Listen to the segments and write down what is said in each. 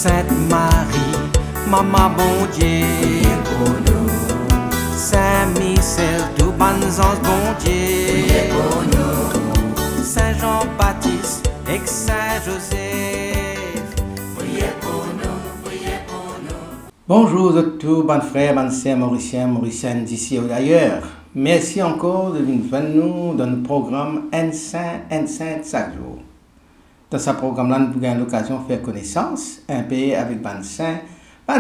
Sainte Marie, Maman bon Dieu, priez pour nous, Saint Michel, tout bon ange bon Dieu, priez pour nous, Saint Jean-Baptiste et Saint Joseph, priez pour nous, priez pour nous. Bonjour à tous, bonnes frères, bonnes sœurs, mauriciennes d'ici ou d'ailleurs. Merci encore de venir nous dans le programme N5 chaque jour. Dans ce programme-là, nous avons l'occasion de faire connaissance un peu avec Van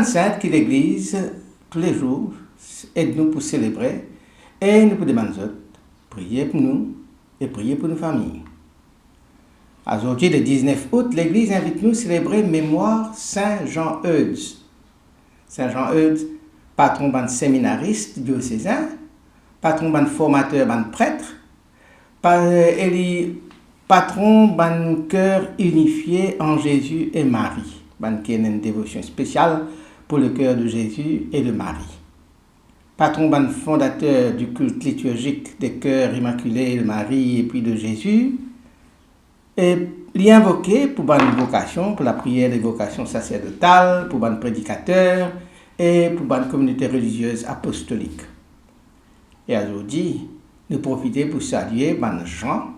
Saint qui l'Église tous les jours aide-nous pour célébrer et nous pour demander prier pour nous et prier pour nos familles. Aujourd'hui, le 19 août, l'Église invite nous à célébrer mémoire Saint Jean-Eudes. Saint Jean-Eudes, patron d'un séminariste diocésain, patron d'un formateur, d'un prêtre, patron d'un cœur unifié en Jésus et Marie, qui a une dévotion spéciale pour le cœur de Jésus et de Marie. Patron d'un fondateur du culte liturgique des cœurs immaculés de Marie et puis de Jésus, et l'y invoqué pour une vocation, pour la prière des vocations sacerdotales, pour un prédicateur et pour une communauté religieuse apostolique. Et aujourd'hui, nous profitons pour saluer ban Jean,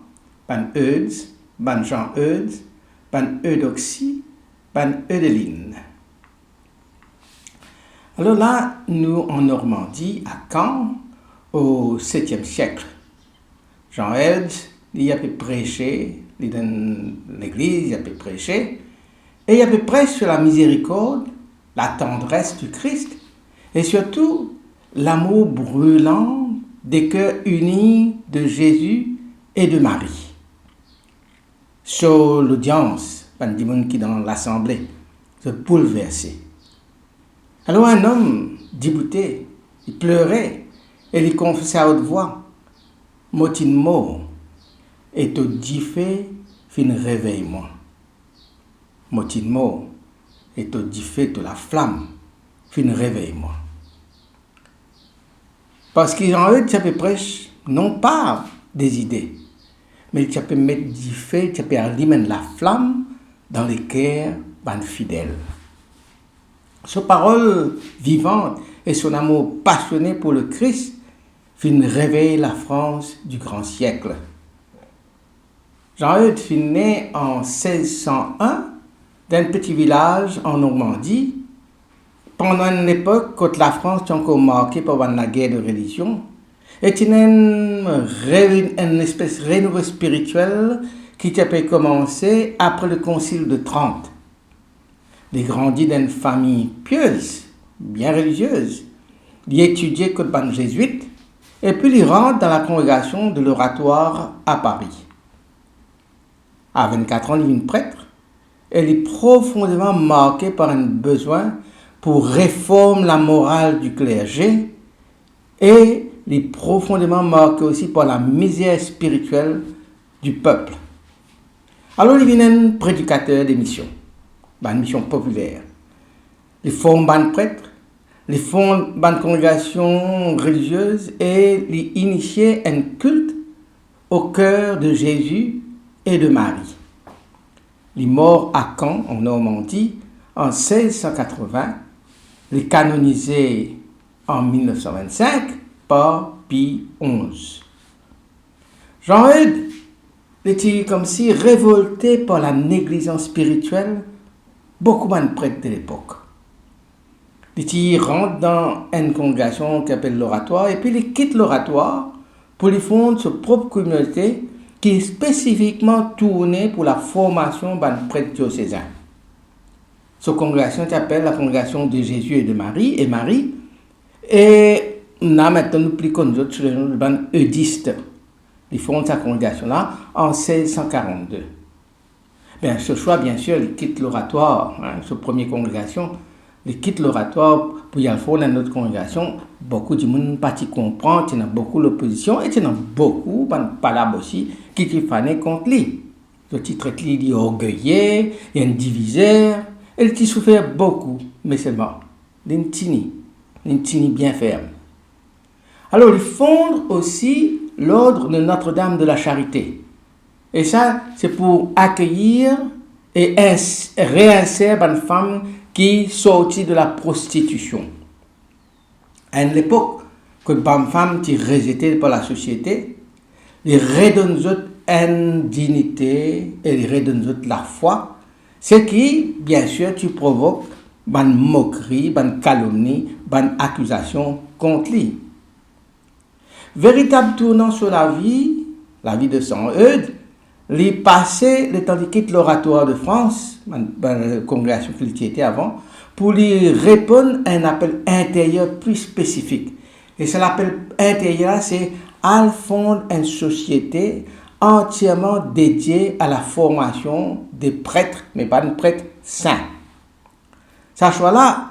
ban Eudes, ban Jean-Eudes, ban Eudoxie, ban Eudeline. Alors là, nous en Normandie, à Caen, au 7e siècle. Jean-Eudes, il a pu prêcher, dans l'église, il a pu prêcher, et il a pu prêcher sur la miséricorde, la tendresse du Christ, et surtout l'amour brûlant des cœurs unis de Jésus et de Marie. Sur l'audience, pas de monde qui dans l'assemblée, se bouleversé. Alors un homme débouté, il pleurait et il confessait à haute voix, motin mort, et tout diffé fin réveille-moi. Motin mort, et tout diffé de la flamme, fin réveille-moi. Parce qu'ils ont eu, ça peut prêcher, non pas des idées, mais ça peut mettre du feu, ça peut allumer la flamme dans les cœurs des fidèles. Sa parole vivante et son amour passionné pour le Christ fin réveille la France du grand siècle. Jean-Eudes fut né en 1601 d'un petit village en Normandie, pendant une époque quand la France était encore marquée par la guerre de religion, et il y a une espèce de renouveau spirituel qui a pu commencer après le concile de Trente. Il grandit dans une famille pieuse, bien religieuse. Il étudiait comme un jésuite, et puis il rentre dans la congrégation de l'Oratoire à Paris. À 24 ans, il devient prêtre, et il est profondément marqué par un besoin pour réformer la morale du clergé, et il est profondément marqué aussi par la misère spirituelle du peuple. Alors il devient un prédicateur des missions, une mission populaire. Il forme un prêtre, il forme une congrégation religieuse et il initie un culte au cœur de Jésus et de Marie. Il est mort à Caen, en Normandie, en 1680. Il est canonisé en 1925 par Pie XI. Jean-Eudes était comme si révolté par la négligence spirituelle beaucoup de prêtres de l'époque. Il rentre dans une congrégation qui s'appelle l'Oratoire et puis il quitte l'Oratoire pour lui fonder sa propre communauté qui est spécifiquement tournée pour la formation d'un prêtre diocésain. Cette congrégation s'appelle la congrégation de Jésus et de Marie, et on a maintenant plus connu sous le nom de eudistes. Ils font sa congrégation-là en 1642. Bien, ce choix, bien sûr, il quitte l'Oratoire, sa première congrégation, il quitte l'Oratoire pour y aller fondre une autre congrégation. Beaucoup de monde pas comprend, il y a beaucoup d'opposition, et il y a beaucoup de palabres aussi qui fanent contre lui. Le titre il est orgueilleux, il y a un diviseur, et il souffert beaucoup, mais seulement d'une tini bien ferme. Alors, il fonde aussi l'ordre de Notre-Dame de la Charité. Et ça, c'est pour accueillir et réinsère une femme qui sortit de la prostitution. À une époque, que les femmes qui rejetées par la société, les redonnent une dignité et les redonnent la foi, ce qui, bien sûr, tu provoques une moquerie, une calomnie, une accusation contre lui. Véritable tournant sur la vie de Saint Eudes, les passé le temps qu'il quitte l'oratoire de France, la congrégation qu'il était avant, pour lui répondre à un appel intérieur plus spécifique. Et ça l'appel intérieur, c'est à fondre une société entièrement dédiée à la formation des prêtres, mais pas de prêtres saints. Ce choix-là,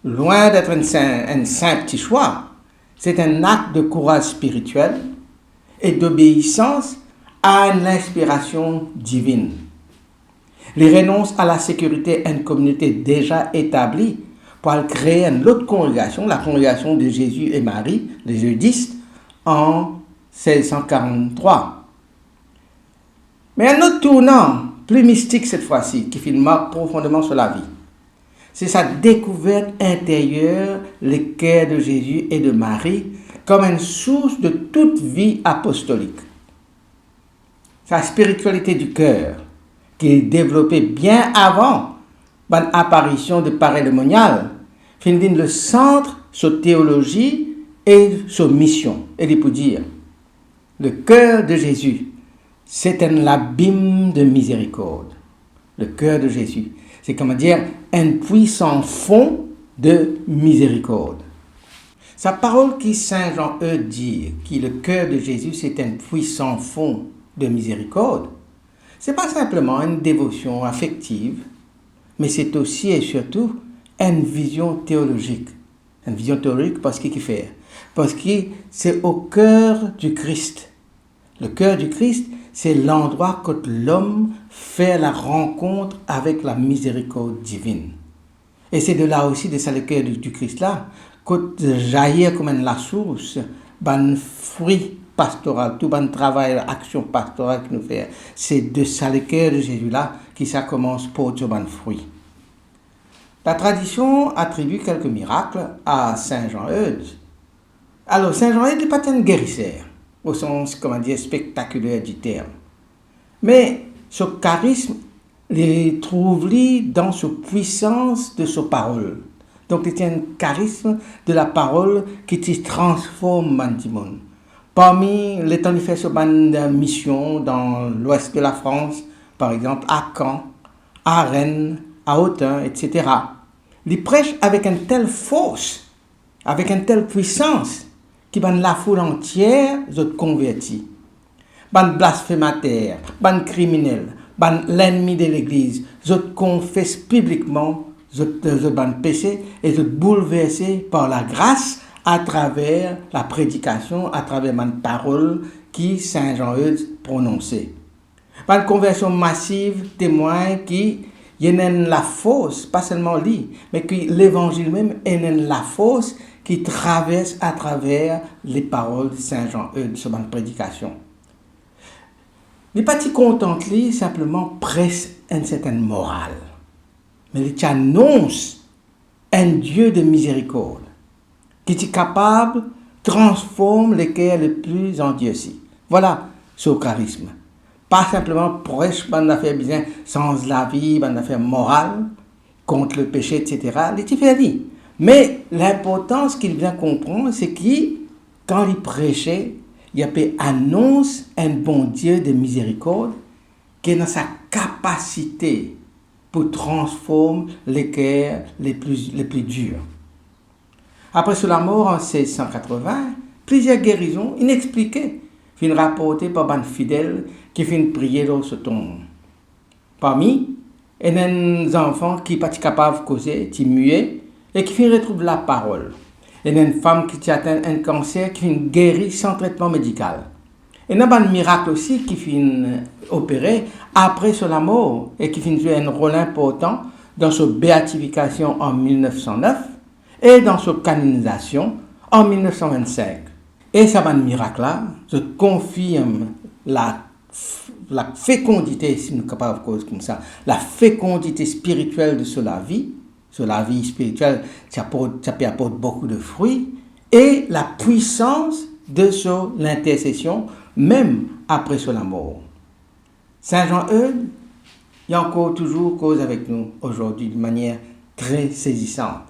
loin d'être un simple petit choix, c'est un acte de courage spirituel et d'obéissance à l'inspiration divine. Il renonce à la sécurité d'une communauté déjà établie pour créer une autre congrégation, la congrégation de Jésus et Marie, les eudistes, en 1643. Mais un autre tournant, plus mystique cette fois-ci, qui marque profondément sur la vie, c'est sa découverte intérieure, le cœur de Jésus et de Marie, comme une source de toute vie apostolique. Sa spiritualité du cœur, qui est développée bien avant l'apparition de Paray-le-Monial, finit le centre sur théologie et sur mission. Et il peut dire, le cœur de Jésus, c'est un abîme de miséricorde. Le cœur de Jésus, c'est comment dire un puissant fond de miséricorde. Sa parole qui Saint Jean dit, qui le cœur de Jésus, c'est un puissant fond de miséricorde, c'est pas simplement une dévotion affective, mais c'est aussi et surtout une vision théologique. Une vision théologique parce qu'il fait. Parce que c'est au cœur du Christ. Le cœur du Christ, c'est l'endroit où l'homme fait la rencontre avec la miséricorde divine. Et c'est de là aussi, de ça le cœur du Christ là, que jaillit comme la source, un fruit pastoral, tout un travail, l'action pastorale que nous faisons. C'est de ça le cœur de Jésus là qui ça commence pour tout un fruit. La tradition attribue quelques miracles à Saint Jean-Eudes. Alors, Saint Jean-Eudes n'est pas un guérisseur, au sens, spectaculaire du terme. Mais ce charisme, il trouve dans sa puissance de sa parole. Donc, il y a un charisme de la parole qui te transforme le monde. Parmi les temps, il fait une mission dans l'ouest de la France, par exemple à Caen, à Rennes, à Autun, etc. Il prêche avec une telle force, avec une telle puissance, qui la foule entière se convertit. Blasphémataire, criminel, l'ennemi de l'Église, se confesse publiquement se péché et se bouleversé par la grâce à travers la prédication, à travers une parole qui Saint Jean-Eudes prononçait. Une conversion massive témoigne qui y a la force, pas seulement lui, mais que l'évangile même est la force qui traverse à travers les paroles de Saint Jean-Eudes sur une prédication. Les partis contentent lui simplement presse une certaine morale, mais il annonce un Dieu de miséricorde qui est capable de transformer les cœurs les plus endurcis. Voilà ce charisme. Pas simplement prêche une affaire bien sans la vie, une affaire morale contre le péché, etc. Il est différent. Mais l'importance qu'il vient comprendre, c'est que quand il prêchait, il annonce un bon Dieu de miséricorde qui est dans sa capacité pour transformer les cœurs les plus durs. Après sa mort en 1680, plusieurs guérisons inexpliquées furent rapportées par un fidèle qui furent prier dans ce tombe. Parmi, il y a des enfants qui ne sont pas capables de causer, qui sont muets, et qui furent retrouver la parole. Il y a une femme qui a atteint un cancer qui fut guérie sans traitement médical. Il y a un miracle aussi qui fut opéré après sa mort et qui fut jouer un rôle important dans sa béatification en 1909 et dans sa canonisation en 1925. Et ce miracle-là confirme la la fécondité, si nous sommes capables de cause comme ça, la fécondité spirituelle de cela vie spirituelle, ça peut apporter beaucoup de fruits, et la puissance de l'intercession, même après la mort. Saint Jean-Eudes, il y a encore toujours cause avec nous aujourd'hui de manière très saisissante,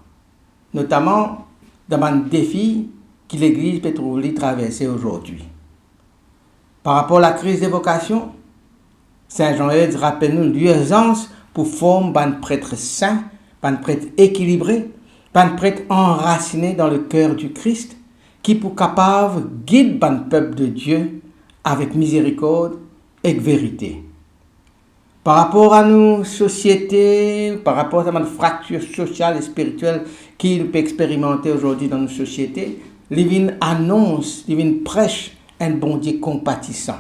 notamment dans un défi que l'Église peut trouver traverser aujourd'hui. Par rapport à la crise des vocations, Saint Jean-Eudes rappelle-nous l'urgence pour former un prêtre saint, un prêtre équilibré, un prêtre enraciné dans le cœur du Christ, qui pour capable guide un peuple de Dieu avec miséricorde et vérité. Par rapport à nos sociétés, par rapport à la fracture sociale et spirituelle qu'il peut expérimenter aujourd'hui dans nos sociétés, l'Évangile annonce, l'Évangile prêche un bon Dieu compatissant,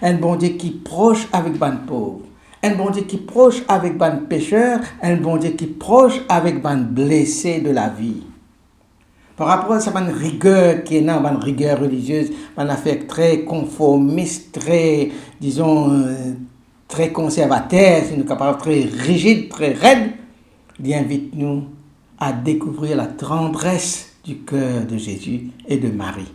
un bon Dieu qui est proche avec les pauvres, un bon Dieu qui est proche avec les pécheurs, un bon Dieu qui est proche avec les blessés de la vie. Par rapport à cette rigueur qui est là, une rigueur religieuse, une affaire très conformiste, très, disons, très conservateur, si nous capables, très rigide, très raide, il invite nous à découvrir la tendresse du cœur de Jésus et de Marie,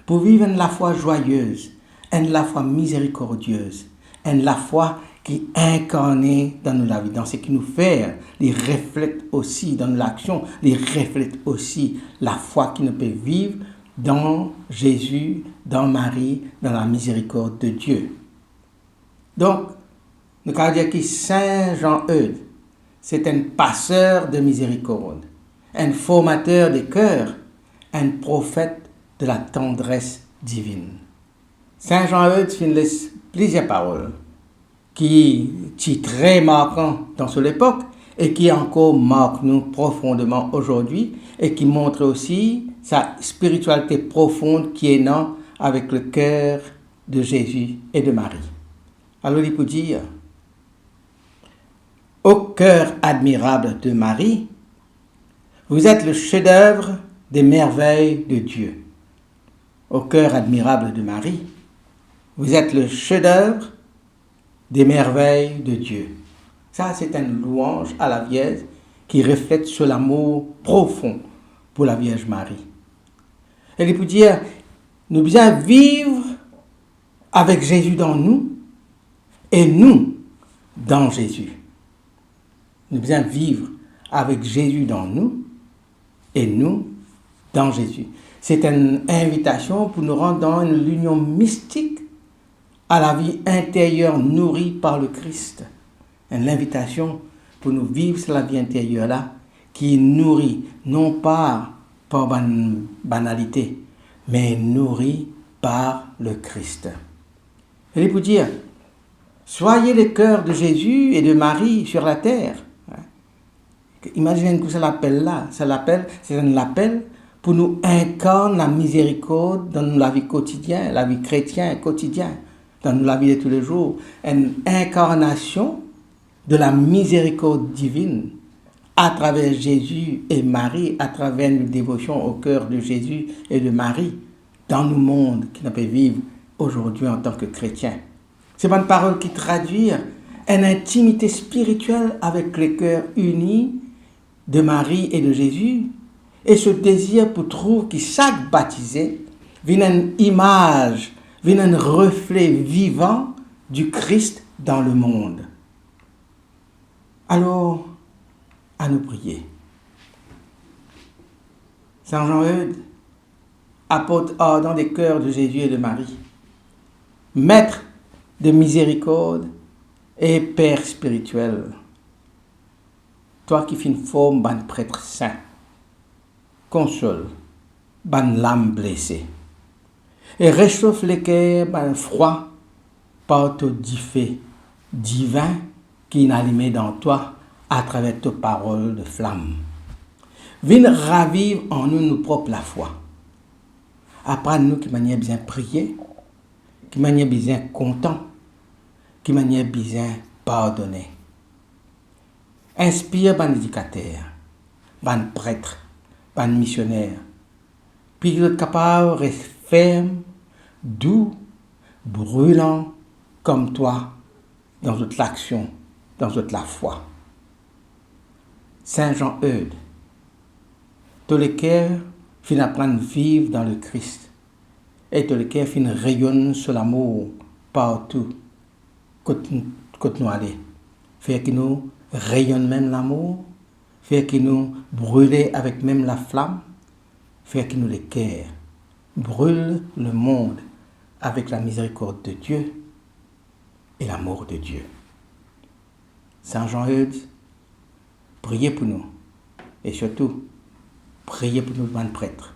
pour vivre une la foi joyeuse, une la foi miséricordieuse, une la foi qui est incarnée dans la vie, dans ce qui nous fait, les reflète aussi dans l'action, les reflète aussi la foi qui nous peut vivre dans Jésus, dans Marie, dans la miséricorde de Dieu. Donc, nous pouvons dire que Saint Jean-Eudes, c'est un passeur de miséricorde, un formateur des cœurs, un prophète de la tendresse divine. Saint Jean-Eudes laisse plusieurs paroles qui sont très marquantes dans son époque et qui encore marquent nous profondément aujourd'hui et qui montrent aussi sa spiritualité profonde qui est née avec le cœur de Jésus et de Marie. Alors il peut dire: au cœur admirable de Marie, vous êtes le chef-d'œuvre des merveilles de Dieu. Au cœur admirable de Marie, vous êtes le chef-d'œuvre des merveilles de Dieu. Ça, c'est une louange à la Vierge qui reflète sur l'amour profond pour la Vierge Marie. Elle peut dire, nous devons vivre avec Jésus dans nous et nous dans Jésus. Nous devons vivre avec Jésus dans nous et nous dans Jésus. C'est une invitation pour nous rendre dans une union mystique à la vie intérieure nourrie par le Christ. Une invitation pour nous vivre sur la vie intérieure-là qui est nourrie non pas par banalité, mais nourrie par le Christ. Elle est pour dire, soyez le cœur de Jésus et de Marie sur la terre. Imaginez que ça l'appelle là. C'est un appel pour nous incarner la miséricorde dans la vie quotidienne, la vie chrétienne quotidienne, dans la vie de tous les jours. Une incarnation de la miséricorde divine à travers Jésus et Marie, à travers une dévotion au cœur de Jésus et de Marie, dans le monde qui nous peut vivre aujourd'hui en tant que chrétiens. C'est une parole qui traduit une intimité spirituelle avec le cœur uni de Marie et de Jésus, et ce désir pour trouver que chaque baptisé vient une image, vient un reflet vivant du Christ dans le monde. Alors, à nous prier. Saint Jean-Eudes, apôtre ardent des cœurs de Jésus et de Marie, maître de miséricorde et Père spirituel, toi qui fais une forme ban prêtre saint, console ban l'âme blessée et réchauffe les cœurs ban froid par ton feu divin qui est allumé dans toi à travers tes paroles de flamme. Viens ravivre en nous nos propres la foi. Apprends-nous qui manière bien prier, qui manière bien content, qui manière bien pardonner. Inspire ban éducateur, ban prêtre, ban missionnaire, puis qu'il est capable de rester ferme, doux, brûlant comme toi dans toute l'action, dans toute la foi. Saint Jean-Eudes, tous les cœurs fin apprendre à vivre dans le Christ et tous les cœurs fin rayonnent sur l'amour partout côté nous aller. Faire que nous rayonnent même l'amour, faire que nous brûler avec même la flamme, faire que nous les cœurs brûlent le monde avec la miséricorde de Dieu et l'amour de Dieu. Saint Jean-Eudes, priez pour nous et surtout, priez pour nous, bonnes prêtres.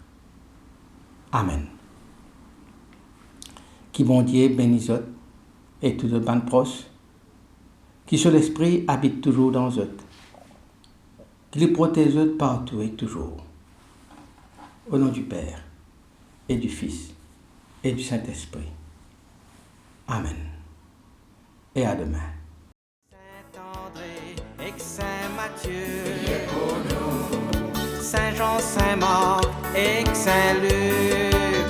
Amen. Qui bon Dieu bénisse et tous les bonnes proches, qui sur l'esprit habite toujours dans eux, qui les protège partout et toujours. Au nom du Père et du Fils et du Saint-Esprit. Amen. Et à demain. Saint-André et Saint-Matthieu, priez pour nous. Saint-Jean, Saint-Marc et Saint-Luc,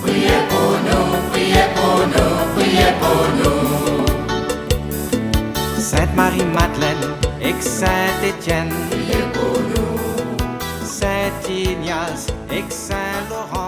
priez pour nous, priez pour nous, priez pour nous. Sainte-Marie-Madeleine et Saint-Étienne, Priez pour nous. Saint-Ignace et Saint-Laurent,